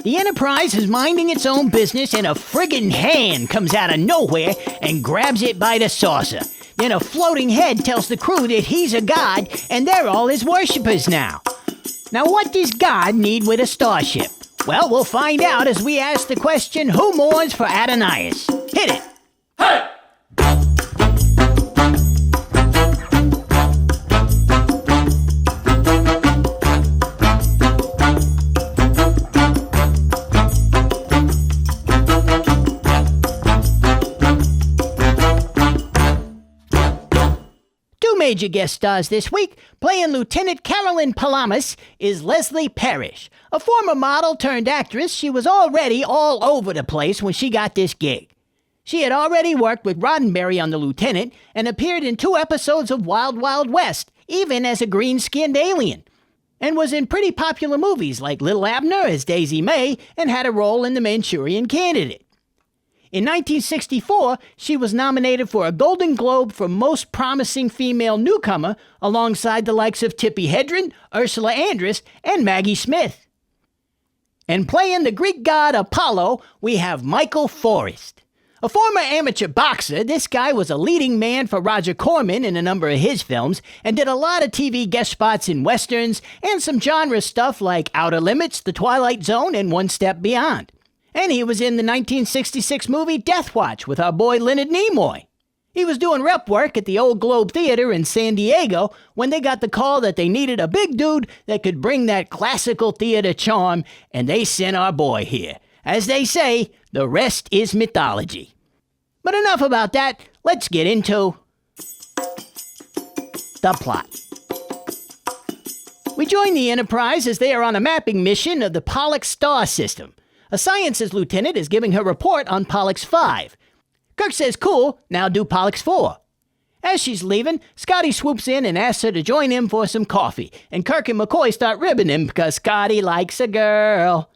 The Enterprise is minding its own business and a friggin' hand comes out of nowhere and grabs it by the saucer. Then a floating head tells the crew that he's a god and they're all his worshippers now. Now what does God need with a starship? Well, we'll find out as we ask the question, who mourns for Adonais? Hit it! Hey! Major guest stars this week, playing Lieutenant Carolyn Palamas, is Leslie Parrish. A former model turned actress, she was already all over the place when she got this gig. She had already worked with Roddenberry on The Lieutenant and appeared in 2 episodes of Wild Wild West, even as a green-skinned alien, and was in pretty popular movies like Little Abner as Daisy May and had a role in The Manchurian Candidate. In 1964, she was nominated for a Golden Globe for Most Promising Female Newcomer alongside the likes of Tippi Hedren, Ursula Andress, and Maggie Smith. And playing the Greek god Apollo, we have Michael Forrest. A former amateur boxer, this guy was a leading man for Roger Corman in a number of his films and did a lot of TV guest spots in westerns and some genre stuff like Outer Limits, The Twilight Zone, and One Step Beyond. And he was in the 1966 movie Death Watch with our boy Leonard Nimoy. He was doing rep work at the Old Globe Theater in San Diego when they got the call that they needed a big dude that could bring that classical theater charm, and they sent our boy here. As they say, the rest is mythology. But enough about that, let's get into the plot. We join the Enterprise as they are on a mapping mission of the Pollux star system. A sciences lieutenant is giving her report on Pollux 5. Kirk says, cool, now do Pollux 4. As she's leaving, Scotty swoops in and asks her to join him for some coffee, and Kirk and McCoy start ribbing him because Scotty likes a girl.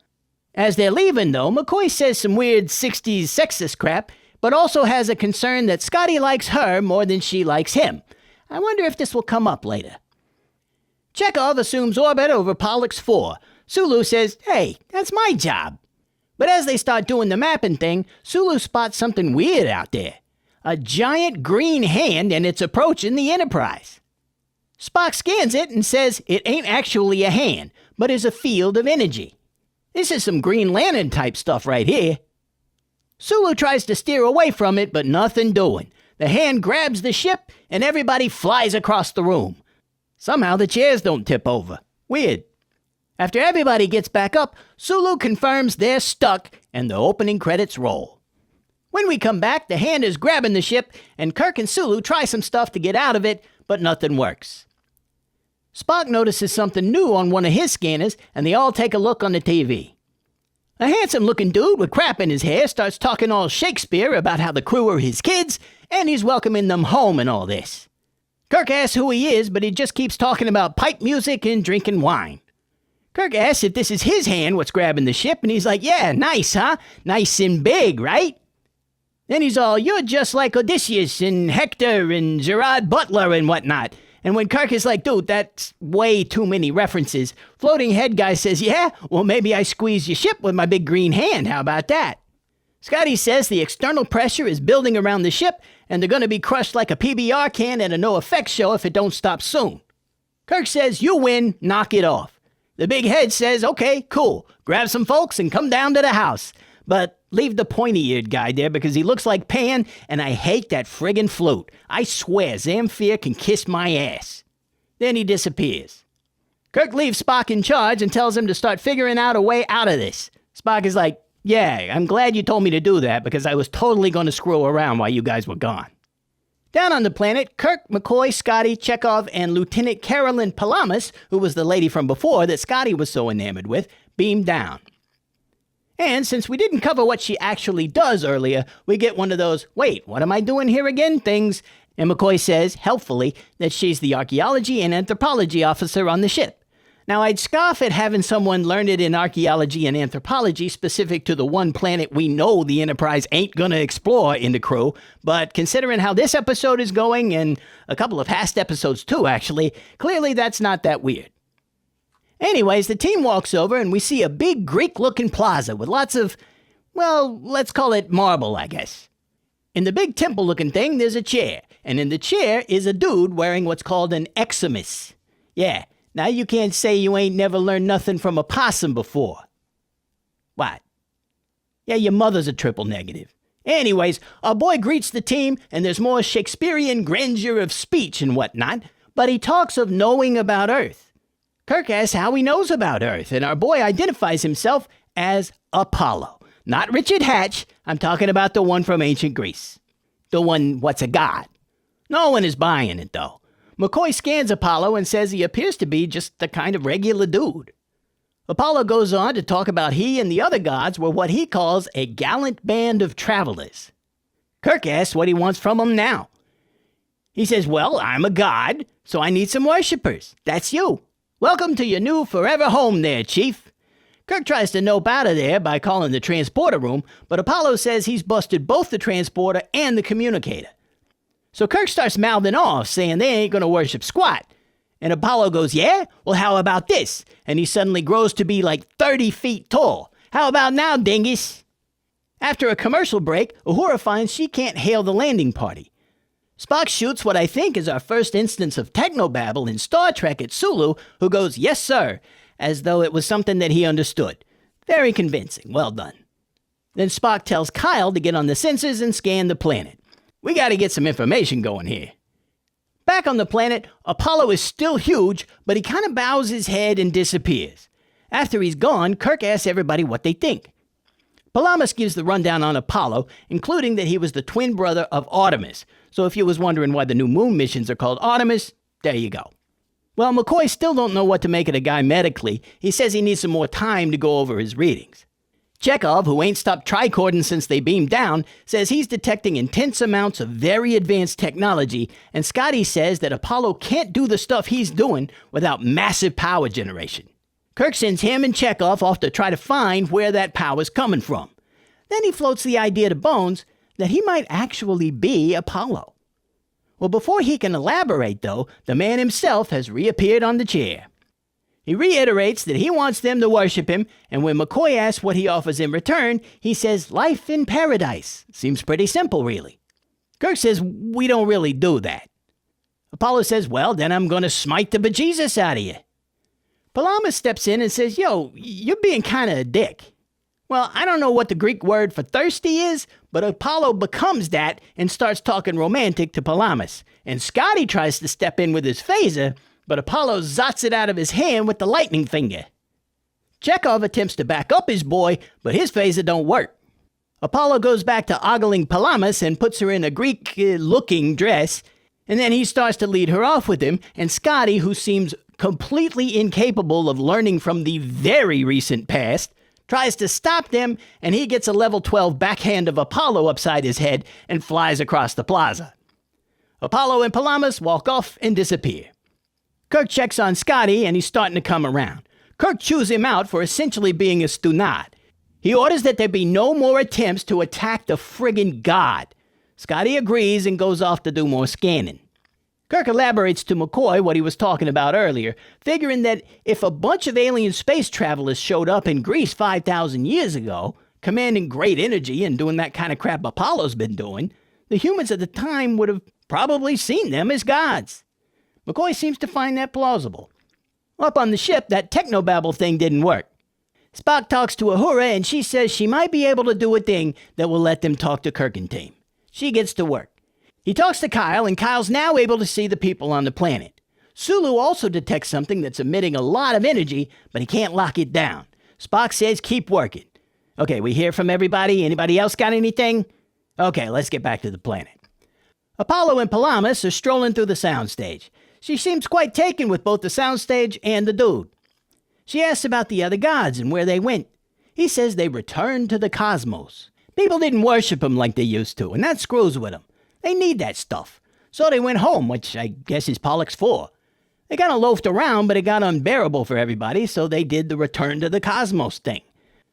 As they're leaving, though, McCoy says some weird 60s sexist crap, but also has a concern that Scotty likes her more than she likes him. I wonder if this will come up later. Chekov assumes orbit over Pollux 4. Sulu says, hey, that's my job. But as they start doing the mapping thing, Sulu spots something weird out there. A giant green hand, and it's approaching the Enterprise. Spock scans it and says it ain't actually a hand, but is a field of energy. This is some Green Lantern type stuff right here. Sulu tries to steer away from it, but nothing doing. The hand grabs the ship, and everybody flies across the room. Somehow the chairs don't tip over. Weird. After everybody gets back up, Sulu confirms they're stuck, and the opening credits roll. When we come back, the hand is grabbing the ship, and Kirk and Sulu try some stuff to get out of it, but nothing works. Spock notices something new on one of his scanners, and they all take a look on the TV. A handsome-looking dude with crap in his hair starts talking all Shakespeare about how the crew are his kids, and he's welcoming them home and all this. Kirk asks who he is, but he just keeps talking about pipe music and drinking wine. Kirk asks if this is his hand what's grabbing the ship, and he's like, yeah, nice, huh? Nice and big, right? Then he's all, you're just like Odysseus and Hector and Gerard Butler and whatnot. And when Kirk is like, dude, that's way too many references, floating head guy says, yeah, well, maybe I squeeze your ship with my big green hand. How about that? Scotty says the external pressure is building around the ship, and they're going to be crushed like a PBR can at a no-effects show if it don't stop soon. Kirk says, you win, knock it off. The big head says, okay, cool, grab some folks and come down to the house. But leave the pointy-eared guy there because he looks like Pan, and I hate that friggin' flute. I swear, Zamfir can kiss my ass. Then he disappears. Kirk leaves Spock in charge and tells him to start figuring out a way out of this. Spock is like, yeah, I'm glad you told me to do that because I was totally going to screw around while you guys were gone. Down on the planet, Kirk, McCoy, Scotty, Chekov, and Lieutenant Carolyn Palamas, who was the lady from before that Scotty was so enamored with, beam down. And since we didn't cover what she actually does earlier, we get one of those, wait, what am I doing here again things, and McCoy says, helpfully, that she's the archaeology and anthropology officer on the ship. Now, I'd scoff at having someone learned it in archaeology and anthropology specific to the one planet we know the Enterprise ain't gonna explore in the crew, but considering how this episode is going, and a couple of past episodes too, actually, clearly that's not that weird. Anyways, the team walks over and we see a big Greek-looking plaza with lots of, well, let's call it marble, I guess. In the big temple-looking thing, there's a chair, and in the chair is a dude wearing what's called an eximus. Yeah, now you can't say you ain't never learned nothing from a possum before. What? Yeah, your mother's a triple negative. Anyways, our boy greets the team, and there's more Shakespearean grandeur of speech and whatnot, but he talks of knowing about Earth. Kirk asks how he knows about Earth, and our boy identifies himself as Apollo. Not Richard Hatch, I'm talking about the one from ancient Greece. The one what's a god. No one is buying it, though. McCoy scans Apollo and says he appears to be just the kind of regular dude. Apollo goes on to talk about he and the other gods were what he calls a gallant band of travelers. Kirk asks what he wants from them now. He says, well, I'm a god, so I need some worshippers. That's you. Welcome to your new forever home there, Chief. Kirk tries to nope out of there by calling the transporter room, but Apollo says he's busted both the transporter and the communicator. So Kirk starts mouthing off, saying they ain't gonna worship squat. And Apollo goes, yeah? Well, how about this? And he suddenly grows to be like 30 feet tall. How about now, dingus? After a commercial break, Uhura finds she can't hail the landing party. Spock shoots what I think is our first instance of technobabble in Star Trek at Sulu, who goes, yes, sir, as though it was something that he understood. Very convincing. Well done. Then Spock tells Kyle to get on the sensors and scan the planet. We gotta get some information going here. Back on the planet, Apollo is still huge, but he kind of bows his head and disappears. After he's gone, Kirk asks everybody what they think. Palamas gives the rundown on Apollo, including that he was the twin brother of Artemis. So if you was wondering why the new moon missions are called Artemis, there you go. Well, McCoy still don't know what to make of the guy medically. He says he needs some more time to go over his readings. Chekov, who ain't stopped tricording since they beamed down, says he's detecting intense amounts of very advanced technology, and Scotty says that Apollo can't do the stuff he's doing without massive power generation. Kirk sends him and Chekov off to try to find where that power's coming from. Then he floats the idea to Bones that he might actually be Apollo. Well, before he can elaborate, though, the man himself has reappeared on the chair. He reiterates that he wants them to worship him, and when McCoy asks what he offers in return, he says life in paradise. Seems pretty simple, really. Kirk says we don't really do that. Apollo says, well, then I'm going to smite the bejesus out of you. Palamas steps in and says, yo, you're being kind of a dick. Well, I don't know what the Greek word for thirsty is, but Apollo becomes that and starts talking romantic to Palamas. And Scotty tries to step in with his phaser, but Apollo zots it out of his hand with the lightning finger. Chekov attempts to back up his boy, but his phaser don't work. Apollo goes back to ogling Palamas and puts her in a Greek-looking dress, and then he starts to lead her off with him, and Scotty, who seems completely incapable of learning from the very recent past, tries to stop them, and he gets a level 12 backhand of Apollo upside his head and flies across the plaza. Apollo and Palamas walk off and disappear. Kirk checks on Scotty, and he's starting to come around. Kirk chews him out for essentially being a stunad. He orders that there be no more attempts to attack the friggin' god. Scotty agrees and goes off to do more scanning. Kirk elaborates to McCoy what he was talking about earlier, figuring that if a bunch of alien space travelers showed up in Greece 5,000 years ago, commanding great energy and doing that kind of crap Apollo's been doing, the humans at the time would have probably seen them as gods. McCoy seems to find that plausible. Up on the ship, that technobabble thing didn't work. Spock talks to Uhura, and she says she might be able to do a thing that will let them talk to Kirk and team. She gets to work. He talks to Kyle, and Kyle's now able to see the people on the planet. Sulu also detects something that's emitting a lot of energy, but he can't lock it down. Spock says keep working. Okay, we hear from everybody. Anybody else got anything? Okay, let's get back to the planet. Apollo and Palamas are strolling through the soundstage. She seems quite taken with both the soundstage and the dude. She asks about the other gods and where they went. He says they returned to the cosmos. People didn't worship them like they used to, and that screws with them. They need that stuff. So they went home, which I guess is Pollux 4. They kind of loafed around, but it got unbearable for everybody, so they did the return to the cosmos thing.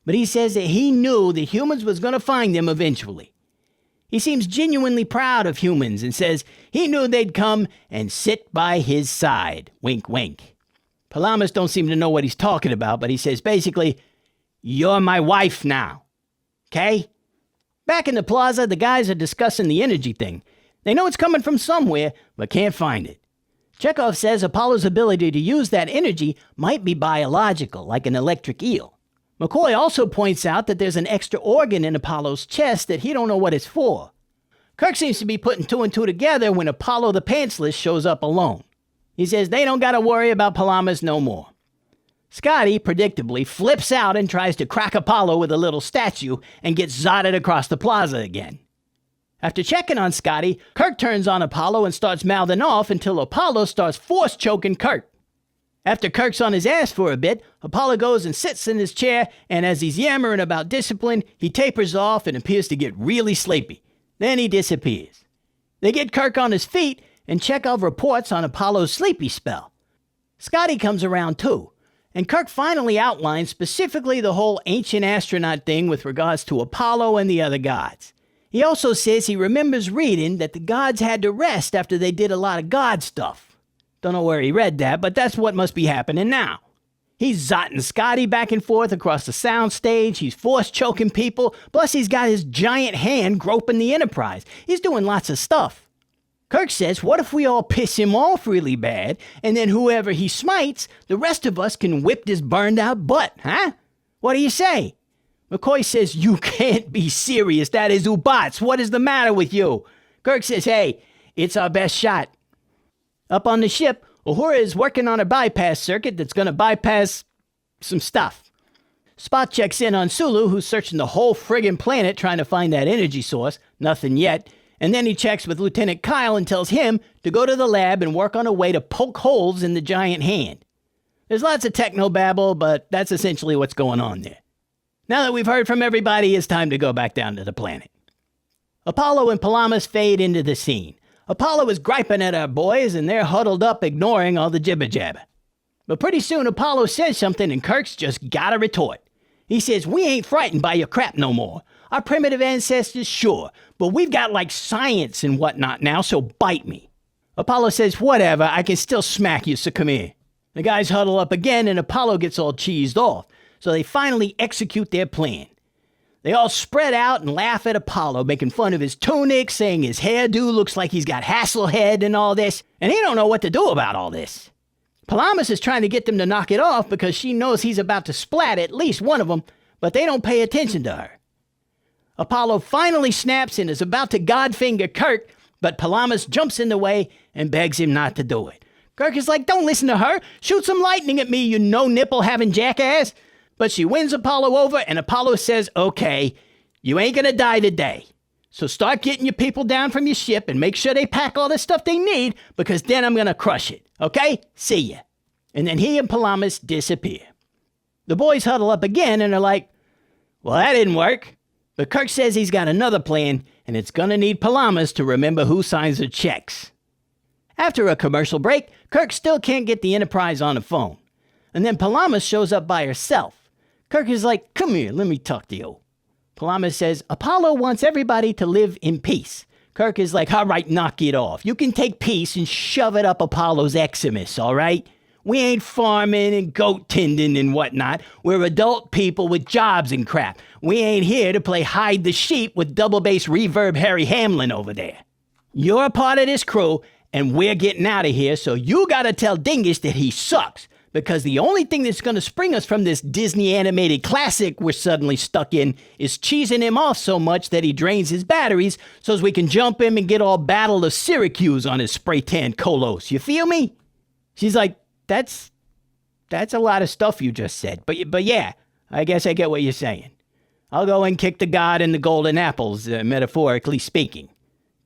But he says that he knew the humans was going to find them eventually. He seems genuinely proud of humans and says he knew they'd come and sit by his side. Wink, wink. Palamas don't seem to know what he's talking about, but he says basically, "You're my wife now. Okay?" Back in the plaza, the guys are discussing the energy thing. They know it's coming from somewhere, but can't find it. Chekov says Apollo's ability to use that energy might be biological, like an electric eel. McCoy also points out that there's an extra organ in Apollo's chest that he don't know what it's for. Kirk seems to be putting two and two together when Apollo the Pantsless shows up alone. He says they don't gotta worry about Palamas no more. Scotty, predictably, flips out and tries to crack Apollo with a little statue and gets zotted across the plaza again. After checking on Scotty, Kirk turns on Apollo and starts mouthing off until Apollo starts force choking Kirk. After Kirk's on his ass for a bit, Apollo goes and sits in his chair, and as he's yammering about discipline, he tapers off and appears to get really sleepy. Then he disappears. They get Kirk on his feet, and Chekov reports on Apollo's sleepy spell. Scotty comes around too, and Kirk finally outlines specifically the whole ancient astronaut thing with regards to Apollo and the other gods. He also says he remembers reading that the gods had to rest after they did a lot of god stuff. Don't know where he read that, but that's what must be happening now. He's zotting Scotty back and forth across the soundstage, he's force choking people, plus he's got his giant hand groping the Enterprise. He's doing lots of stuff. Kirk says, what if we all piss him off really bad, and then whoever he smites, the rest of us can whip this burned out butt, huh? What do you say? McCoy says, you can't be serious, that is Ubats, what is the matter with you? Kirk says, hey, it's our best shot. Up on the ship, Uhura is working on a bypass circuit that's going to bypass some stuff. Spock checks in on Sulu, who's searching the whole friggin' planet trying to find that energy source. Nothing yet. And then he checks with Lieutenant Kyle and tells him to go to the lab and work on a way to poke holes in the giant hand. There's lots of technobabble, but that's essentially what's going on there. Now that we've heard from everybody, it's time to go back down to the planet. Apollo and Palamas fade into the scene. Apollo is griping at our boys, and they're huddled up ignoring all the jibber-jabber. But pretty soon Apollo says something, and Kirk's just gotta retort. He says, we ain't frightened by your crap no more. Our primitive ancestors, sure, but we've got like science and whatnot now, so bite me. Apollo says, whatever, I can still smack you, so come here. The guys huddle up again, and Apollo gets all cheesed off, so they finally execute their plan. They all spread out and laugh at Apollo, making fun of his tunic, saying his hairdo looks like he's got Hasselhead and all this, and he don't know what to do about all this. Palamas is trying to get them to knock it off because she knows he's about to splat at least one of them, but they don't pay attention to her. Apollo finally snaps and is about to godfinger Kirk, but Palamas jumps in the way and begs him not to do it. Kirk is like, don't listen to her. Shoot some lightning at me, you no-nipple-having jackass. But she wins Apollo over, and Apollo says, okay, you ain't gonna die today. So start getting your people down from your ship and make sure they pack all the stuff they need, because then I'm gonna crush it. Okay? See ya. And then he and Palamas disappear. The boys huddle up again and are like, well, that didn't work. But Kirk says he's got another plan, and it's gonna need Palamas to remember who signs the checks. After a commercial break, Kirk still can't get the Enterprise on the phone. And then Palamas shows up by herself. Kirk is like, come here, let me talk to you. Palamas says, Apollo wants everybody to live in peace. Kirk is like, all right, knock it off. You can take peace and shove it up Apollo's eczemus, all right? We ain't farming and goat tending and whatnot. We're adult people with jobs and crap. We ain't here to play hide the sheep with double bass reverb Harry Hamlin over there. You're a part of this crew, and we're getting out of here, so you gotta tell Dingus that he sucks. Because the only thing that's going to spring us from this Disney animated classic we're suddenly stuck in is cheesing him off so much that he drains his batteries so as we can jump him and get all Battle of Syracuse on his spray-tanned Kolos. You feel me? She's like, that's a lot of stuff you just said. But yeah, I guess I get what you're saying. I'll go and kick the god in the golden apples, metaphorically speaking.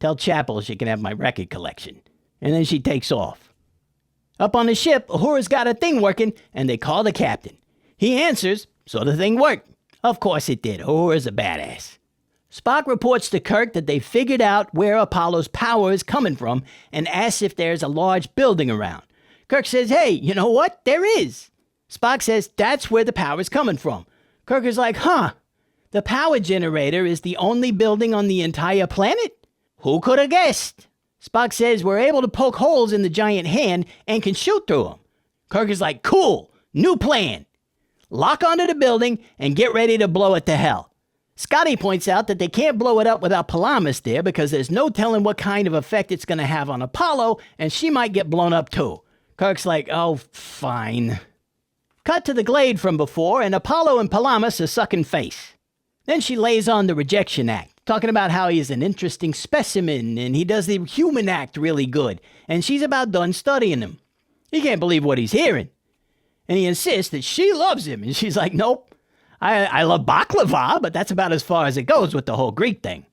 Tell Chapel she can have my record collection. And then she takes off. Up on the ship, Uhura's got a thing working, and they call the captain. He answers, so the thing worked. Of course it did. Uhura's a badass. Spock reports to Kirk that they figured out where Apollo's power is coming from and asks if there's a large building around. Kirk says, hey, you know what? There is. Spock says, that's where the power is coming from. Kirk is like, huh? The power generator is the only building on the entire planet? Who could have guessed? Spock says we're able to poke holes in the giant hand and can shoot through them. Kirk is like, cool, new plan. Lock onto the building and get ready to blow it to hell. Scotty points out that they can't blow it up without Palamas there because there's no telling what kind of effect it's going to have on Apollo, and she might get blown up too. Kirk's like, oh, fine. Cut to the glade from before, and Apollo and Palamas are sucking face. Then she lays on the rejection act, talking about how he's an interesting specimen and he does the human act really good, and she's about done studying him. He can't believe what he's hearing. And he insists that she loves him, and she's like, nope. I love baklava, but that's about as far as it goes with the whole Greek thing.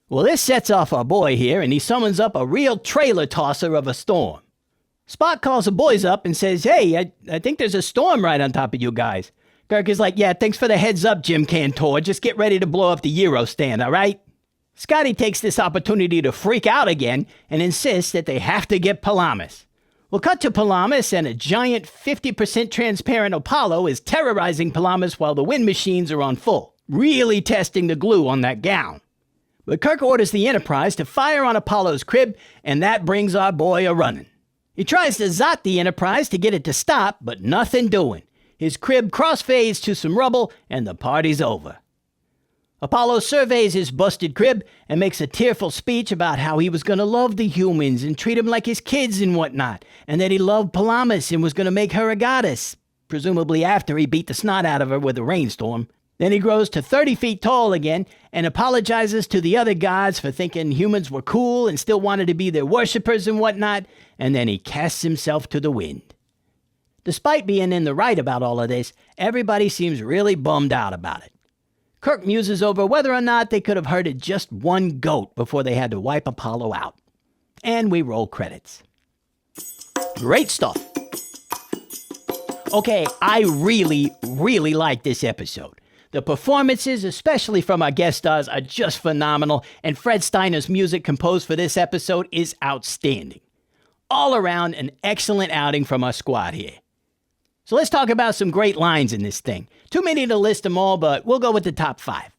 Well, this sets off our boy here, and he summons up a real trailer tosser of a storm. Spock calls the boys up and says, hey, I think there's a storm right on top of you guys. Kirk is like, yeah, thanks for the heads up, Jim Cantor. Just get ready to blow up the Euro stand, all right? Scotty takes this opportunity to freak out again and insists that they have to get Palamas. We'll cut to Palamas, and a giant 50% transparent Apollo is terrorizing Palamas while the wind machines are on full, really testing the glue on that gown. But Kirk orders the Enterprise to fire on Apollo's crib, and that brings our boy a-running. He tries to zot the Enterprise to get it to stop, but nothing doing. His crib crossfades to some rubble, and the party's over. Apollo surveys his busted crib and makes a tearful speech about how he was going to love the humans and treat them like his kids and whatnot, and that he loved Palamas and was going to make her a goddess, presumably after he beat the snot out of her with a rainstorm. Then he grows to 30 feet tall again and apologizes to the other gods for thinking humans were cool and still wanted to be their worshippers and whatnot, and then he casts himself to the wind. Despite being in the right about all of this, everybody seems really bummed out about it. Kirk muses over whether or not they could have herded just one goat before they had to wipe Apollo out. And we roll credits. Great stuff. Okay, I really like this episode. The performances, especially from our guest stars, are just phenomenal, and Fred Steiner's music composed for this episode is outstanding. All around, an excellent outing from our squad here. So let's talk about some great lines in this thing. Too many to list them all, but we'll go with the top 5.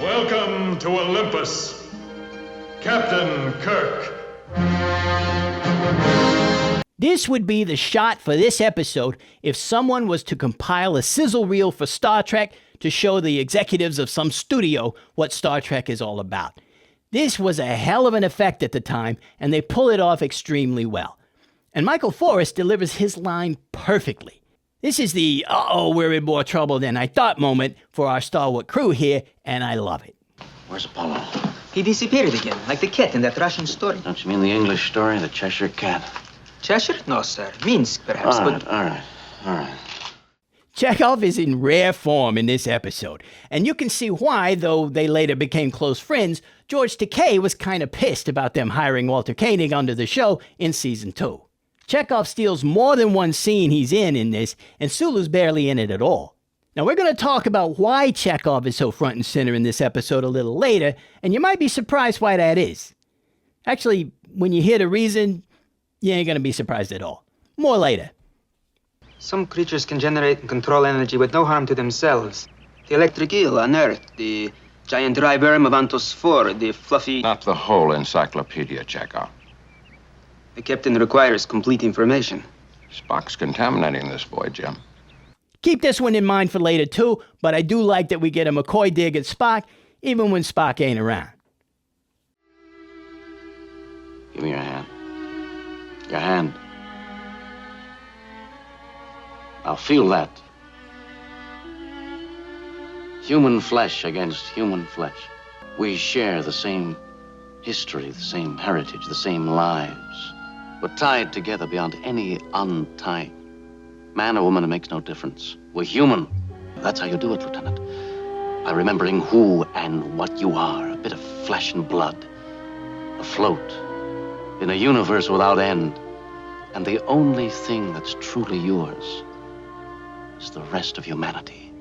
Welcome to Olympus, Captain Kirk. This would be the shot for this episode if someone was to compile a sizzle reel for Star Trek to show the executives of some studio what Star Trek is all about. This was a hell of an effect at the time, and they pull it off extremely well. And Michael Forrest delivers his line perfectly. This is the, uh-oh, we're in more trouble than I thought moment for our stalwart crew here, and I love it. Where's Apollo? He disappeared again, like the cat in that Russian story. Don't you mean the English story, the Cheshire Cat? Cheshire? No, sir. Minsk, perhaps, All right. Chekov is in rare form in this episode, and you can see why, though they later became close friends, George Takei was kind of pissed about them hiring Walter Koenig onto the show in Season 2. Chekov steals more than one scene he's in this, and Sulu's barely in it at all. Now, we're going to talk about why Chekov is so front and center in this episode a little later, and you might be surprised why that is. Actually, when you hear the reason, you ain't going to be surprised at all. More later. Some creatures can generate and control energy with no harm to themselves. The electric eel on Earth, the giant dry worm of Antos 4, the fluffy... Not the whole encyclopedia, Chekov. The captain requires complete information. Spock's contaminating this boy, Jim. Keep this one in mind for later, too, but I do like that we get a McCoy dig at Spock, even when Spock ain't around. Give me your hand. Your hand. Now feel that. Human flesh against human flesh. We share the same history, the same heritage, the same lives. We're tied together beyond any untying. Man or woman, it makes no difference. We're human. That's how you do it, Lieutenant. By remembering who and what you are. A bit of flesh and blood. Afloat. In a universe without end. And the only thing that's truly yours is the rest of humanity.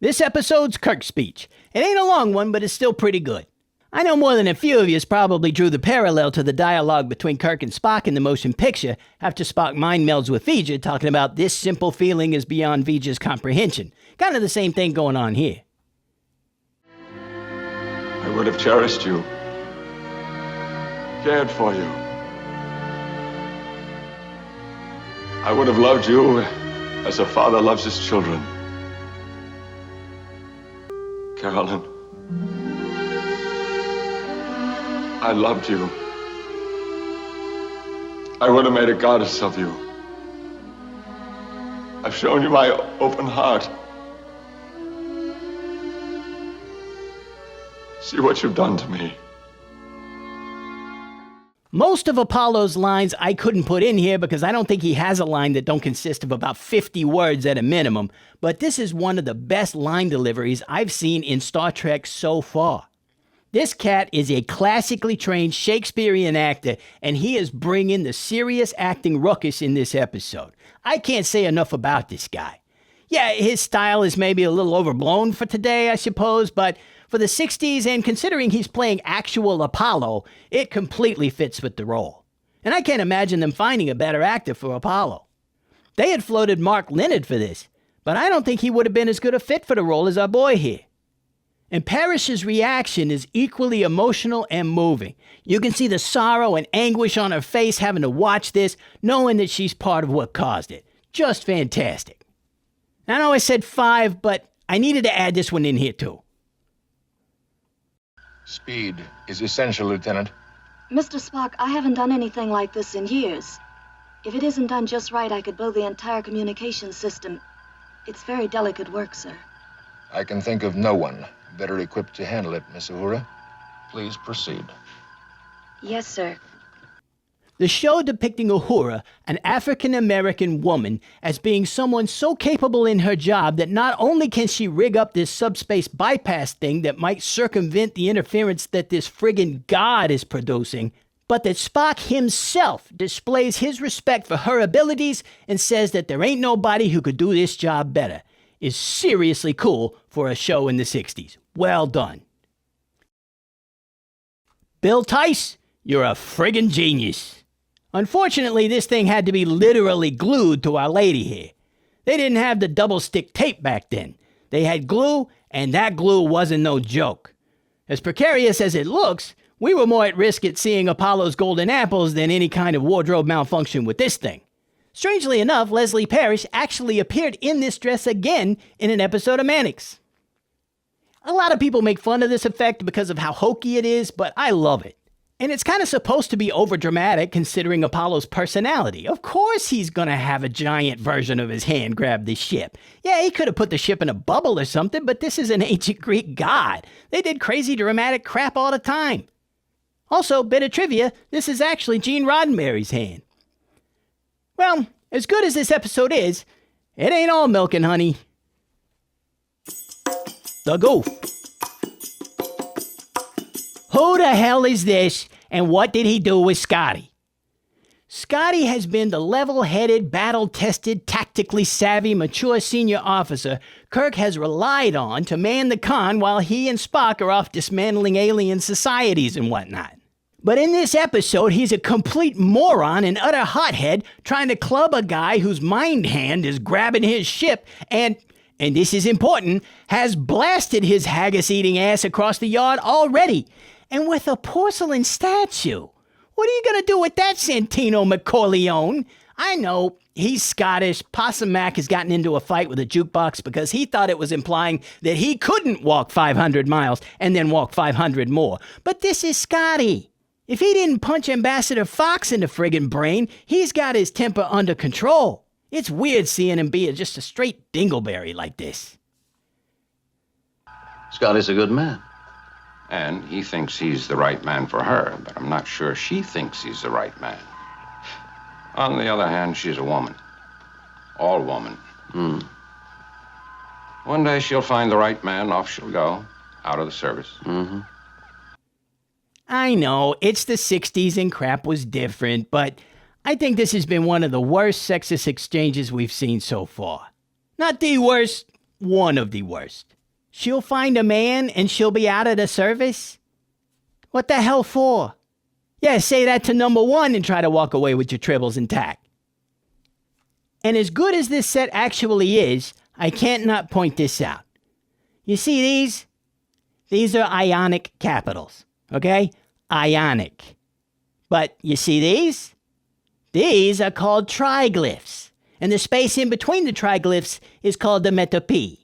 This episode's Kirk's speech. It ain't a long one, but it's still pretty good. I know more than a few of you probably drew the parallel to the dialogue between Kirk and Spock in the motion picture after Spock mind melds with V'Ger, talking about this simple feeling is beyond V'Ger's comprehension. Kind of the same thing going on here. I would have cherished you, cared for you. I would have loved you as a father loves his children. Carolyn, I loved you. I would have made a goddess of you. I've shown you my open heart. See what you've done to me. Most of Apollo's lines I couldn't put in here because I don't think he has a line that don't consist of about 50 words at a minimum, but this is one of the best line deliveries I've seen in Star Trek so far. This cat is a classically trained Shakespearean actor, and he is bringing the serious acting ruckus in this episode. I can't say enough about this guy. Yeah, his style is maybe a little overblown for today, I suppose, but for the 60s, and considering he's playing actual Apollo, it completely fits with the role. And I can't imagine them finding a better actor for Apollo. They had floated Mark Lenard for this, but I don't think he would have been as good a fit for the role as our boy here. And Parrish's reaction is equally emotional and moving. You can see the sorrow and anguish on her face having to watch this, knowing that she's part of what caused it. Just fantastic. I know I said 5, but I needed to add this one in here too. Speed is essential, Lieutenant. Mr. Spock, I haven't done anything like this in years. If it isn't done just right, I could blow the entire communications system. It's very delicate work, sir. I can think of no one better equipped to handle it, Miss Uhura. Please proceed. Yes, sir. The show depicting Uhura, an African-American woman, as being someone so capable in her job that not only can she rig up this subspace bypass thing that might circumvent the interference that this friggin' god is producing, but that Spock himself displays his respect for her abilities and says that there ain't nobody who could do this job better, is seriously cool for a show in the 60s. Well done. Bill Tice, you're a friggin' genius. Unfortunately, this thing had to be literally glued to our lady here. They didn't have the double-stick tape back then. They had glue, and that glue wasn't no joke. As precarious as it looks, we were more at risk at seeing Apollo's golden apples than any kind of wardrobe malfunction with this thing. Strangely enough, Leslie Parrish actually appeared in this dress again in an episode of Mannix. A lot of people make fun of this effect because of how hokey it is, but I love it. And it's kind of supposed to be overdramatic considering Apollo's personality. Of course he's gonna have a giant version of his hand grab the ship. Yeah, he could have put the ship in a bubble or something, but this is an ancient Greek god. They did crazy dramatic crap all the time. Also, bit of trivia, this is actually Gene Roddenberry's hand. Well, as good as this episode is, it ain't all milk and honey. The Goof. Who the hell is this, and what did he do with Scotty? Scotty has been the level-headed, battle-tested, tactically savvy, mature senior officer Kirk has relied on to man the con while he and Spock are off dismantling alien societies and whatnot. But in this episode, he's a complete moron and utter hothead trying to club a guy whose mind hand is grabbing his ship and this is important, has blasted his haggis-eating ass across the yard already. And with a porcelain statue. What are you going to do with that, Santino McCoy? I know, he's Scottish. Possum Mac has gotten into a fight with a jukebox because he thought it was implying that he couldn't walk 500 miles and then walk 500 more. But this is Scotty. If he didn't punch Ambassador Fox in the friggin' brain, he's got his temper under control. It's weird seeing him be just a straight dingleberry like this. Scotty's a good man. And he thinks he's the right man for her, but I'm not sure she thinks he's the right man. On the other hand, she's a woman. All woman. One day she'll find the right man, off she'll go, out of the service. I know, it's the 60s and crap was different, but I think this has been one of the worst sexist exchanges we've seen so far. Not the worst, one of the worst. She'll find a man and she'll be out of the service? What the hell for? Yeah, say that to number 1 and try to walk away with your tribbles intact. And as good as this set actually is, I can't not point this out. You see these? These are ionic capitals, okay? Ionic. But you see these? These are called triglyphs, and the space in between the triglyphs is called the metope.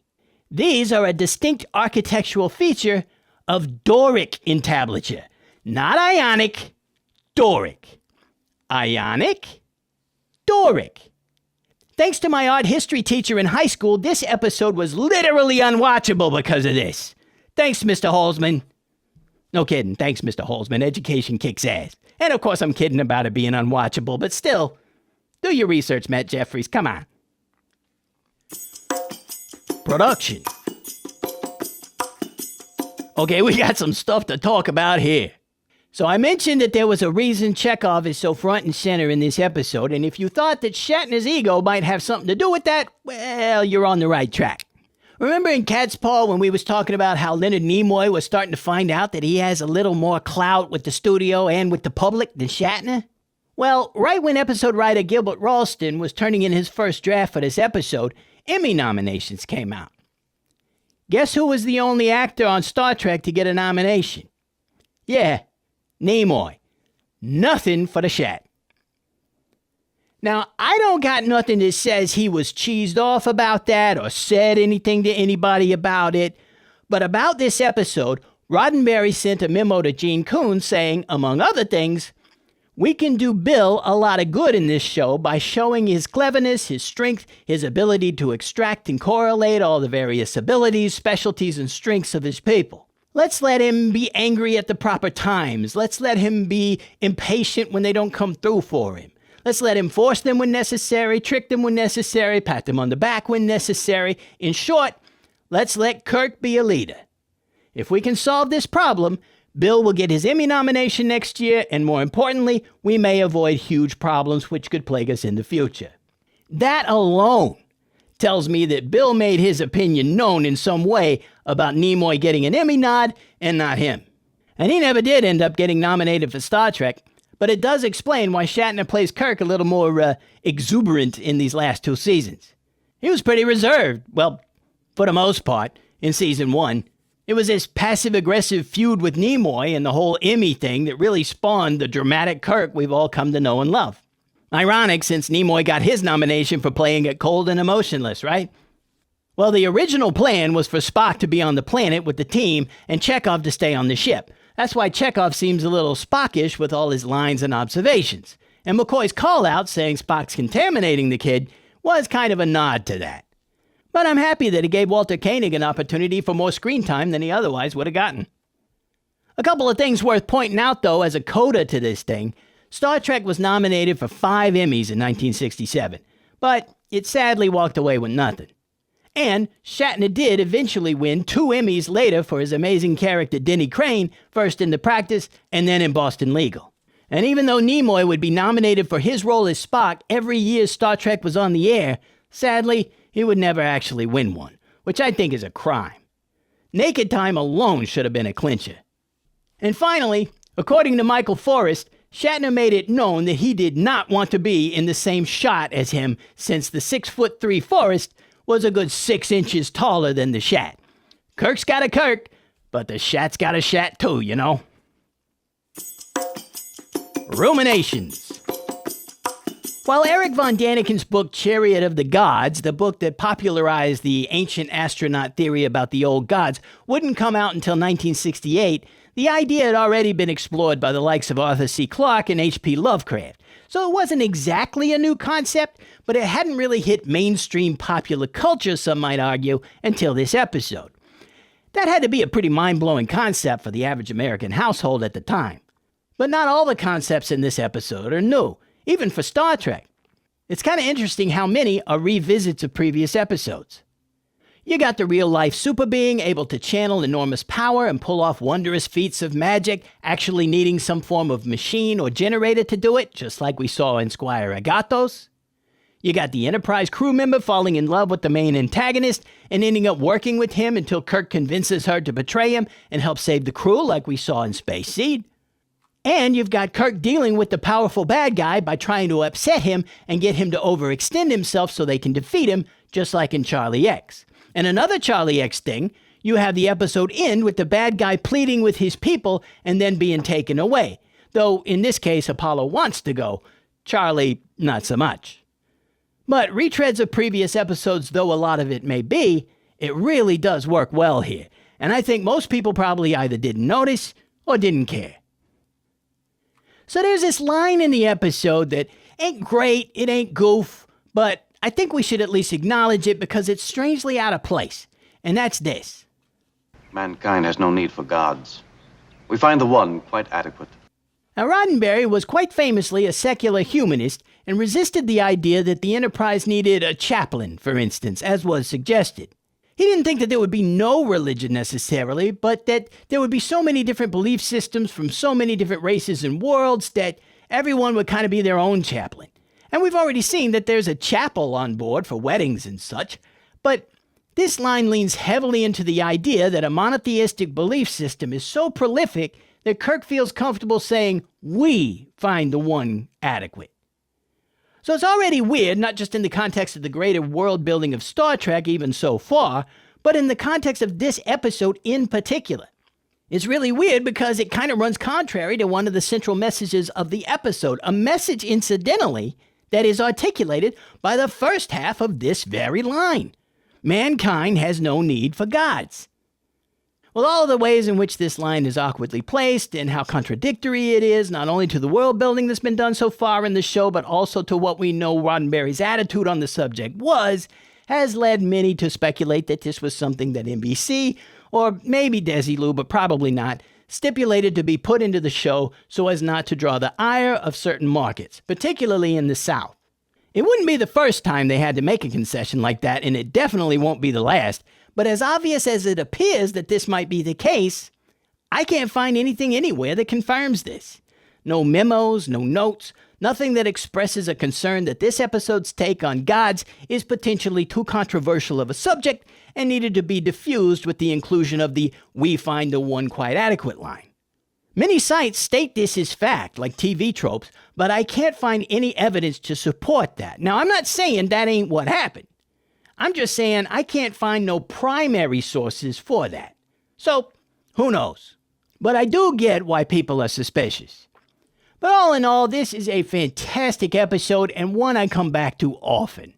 These are a distinct architectural feature of Doric entablature. Not Ionic, Doric. Ionic, Doric. Thanks to my art history teacher in high school, this episode was literally unwatchable because of this. Thanks, Mr. Holzman. No kidding. Thanks, Mr. Holzman. Education kicks ass. And of course, I'm kidding about it being unwatchable, but still, do your research, Matt Jeffries. Come on. Production. Okay, we got some stuff to talk about here. So I mentioned that there was a reason Chekov is so front and center in this episode, and if you thought that Shatner's ego might have something to do with that, well, you're on the right track. Remember in Cat's Paw when we was talking about how Leonard Nimoy was starting to find out that he has a little more clout with the studio and with the public than Shatner? Well, right when episode writer Gilbert Ralston was turning in his first draft for this episode, Emmy nominations came out. Guess who was the only actor on Star Trek to get a nomination? Yeah, Nimoy. Nothing for the Shat. Now, I don't got nothing that says he was cheesed off about that or said anything to anybody about it, but about this episode, Roddenberry sent a memo to Gene Coons saying, among other things, we can do Bill a lot of good in this show by showing his cleverness, his strength, his ability to extract and correlate all the various abilities, specialties, and strengths of his people. Let's let him be angry at the proper times. Let's let him be impatient when they don't come through for him. Let's let him force them when necessary, trick them when necessary, pat them on the back when necessary. In short, let's let Kirk be a leader. If we can solve this problem, Bill will get his Emmy nomination next year, and more importantly, we may avoid huge problems which could plague us in the future. That alone tells me that Bill made his opinion known in some way about Nimoy getting an Emmy nod and not him. And he never did end up getting nominated for Star Trek, but it does explain why Shatner plays Kirk a little more exuberant in these last 2 seasons. He was pretty reserved, well, for the most part, in season 1. It was this passive-aggressive feud with Nimoy and the whole Emmy thing that really spawned the dramatic Kirk we've all come to know and love. Ironic, since Nimoy got his nomination for playing it cold and emotionless, right? Well, the original plan was for Spock to be on the planet with the team and Chekov to stay on the ship. That's why Chekov seems a little Spockish with all his lines and observations. And McCoy's call-out saying Spock's contaminating the kid was kind of a nod to that. But I'm happy that it gave Walter Koenig an opportunity for more screen time than he otherwise would have gotten. A couple of things worth pointing out, though, as a coda to this thing. Star Trek was nominated for 5 Emmys in 1967, but it sadly walked away with nothing. And Shatner did eventually win 2 Emmys later for his amazing character Denny Crane, first in The Practice and then in Boston Legal. And even though Nimoy would be nominated for his role as Spock every year Star Trek was on the air, sadly, he would never actually win one, which I think is a crime. Naked Time alone should have been a clincher. And finally, according to Michael Forrest, Shatner made it known that he did not want to be in the same shot as him since the 6'3" Forrest was a good 6 inches taller than the Shat. Kirk's got a Kirk, but the Shat's got a Shat too, you know? Ruminations. While Eric von Daniken's book Chariot of the Gods, the book that popularized the ancient astronaut theory about the old gods, wouldn't come out until 1968, the idea had already been explored by the likes of Arthur C. Clarke and H.P. Lovecraft. So it wasn't exactly a new concept, but it hadn't really hit mainstream popular culture, some might argue, until this episode. That had to be a pretty mind-blowing concept for the average American household at the time. But not all the concepts in this episode are new, even for Star Trek. It's kind of interesting how many are revisits of previous episodes. You got the real-life super being able to channel enormous power and pull off wondrous feats of magic, actually needing some form of machine or generator to do it, just like we saw in Squire Agathos. You got the Enterprise crew member falling in love with the main antagonist and ending up working with him until Kirk convinces her to betray him and help save the crew like we saw in Space Seed. And you've got Kirk dealing with the powerful bad guy by trying to upset him and get him to overextend himself so they can defeat him, just like in Charlie X. And another Charlie X thing, you have the episode end with the bad guy pleading with his people and then being taken away. Though, in this case, Apollo wants to go. Charlie, not so much. But retreads of previous episodes, though a lot of it may be, it really does work well here. And I think most people probably either didn't notice or didn't care. So there's this line in the episode that ain't great, it ain't goof, but I think we should at least acknowledge it because it's strangely out of place. And that's this. Mankind has no need for gods. We find the one quite adequate. Now, Roddenberry was quite famously a secular humanist and resisted the idea that the Enterprise needed a chaplain, for instance, as was suggested. He didn't think that there would be no religion necessarily, but that there would be so many different belief systems from so many different races and worlds that everyone would kind of be their own chaplain. And we've already seen that there's a chapel on board for weddings and such, but this line leans heavily into the idea that a monotheistic belief system is so prolific that Kirk feels comfortable saying, we find the one adequate. So it's already weird, not just in the context of the greater world building of Star Trek even so far, but in the context of this episode in particular. It's really weird because it kind of runs contrary to one of the central messages of the episode, a message, incidentally, that is articulated by the first half of this very line. Mankind has no need for gods. Well, all of the ways in which this line is awkwardly placed and how contradictory it is, not only to the world building that's been done so far in the show, but also to what we know Roddenberry's attitude on the subject was, has led many to speculate that this was something that NBC, or maybe Desilu, but probably not, stipulated to be put into the show so as not to draw the ire of certain markets, particularly in the South. It wouldn't be the first time they had to make a concession like that, and it definitely won't be the last. But as obvious as it appears that this might be the case, I can't find anything anywhere that confirms this. No memos, no notes, nothing that expresses a concern that this episode's take on gods is potentially too controversial of a subject and needed to be diffused with the inclusion of the "we find the one quite adequate" line. Many sites state this is fact, like TV tropes, but I can't find any evidence to support that. Now, I'm not saying that ain't what happened. I'm just saying I can't find no primary sources for that. So, who knows? But I do get why people are suspicious. But all in all, this is a fantastic episode and one I come back to often.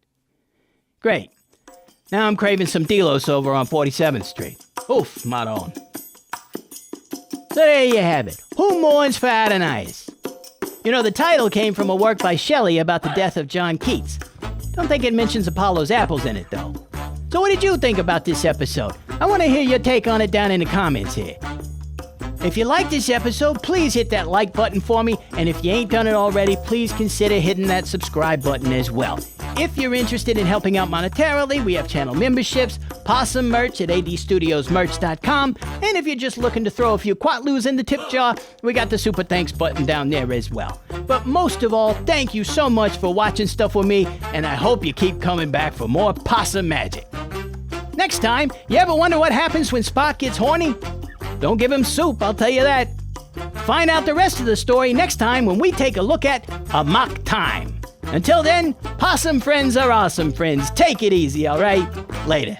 Great. Now I'm craving some Delos over on 47th Street. Oof, Madon. So there you have it. Who mourns for Adonais? You know, the title came from a work by Shelley about the death of John Keats. Don't think it mentions Apollo's apples in it, though. So what did you think about this episode? I want to hear your take on it down in the comments here. If you like this episode, please hit that like button for me, and if you ain't done it already, please consider hitting that subscribe button as well. If you're interested in helping out monetarily, we have channel memberships, Possum merch at adstudiosmerch.com, and if you're just looking to throw a few quatloos in the tip jar, we got the super thanks button down there as well. But most of all, thank you so much for watching stuff with me, and I hope you keep coming back for more Possum magic. Next time, you ever wonder what happens when Spock gets horny? Don't give him soup, I'll tell you that. Find out the rest of the story next time when we take a look at Amok Time. Until then, Possum friends are awesome friends. Take it easy, all right? Later.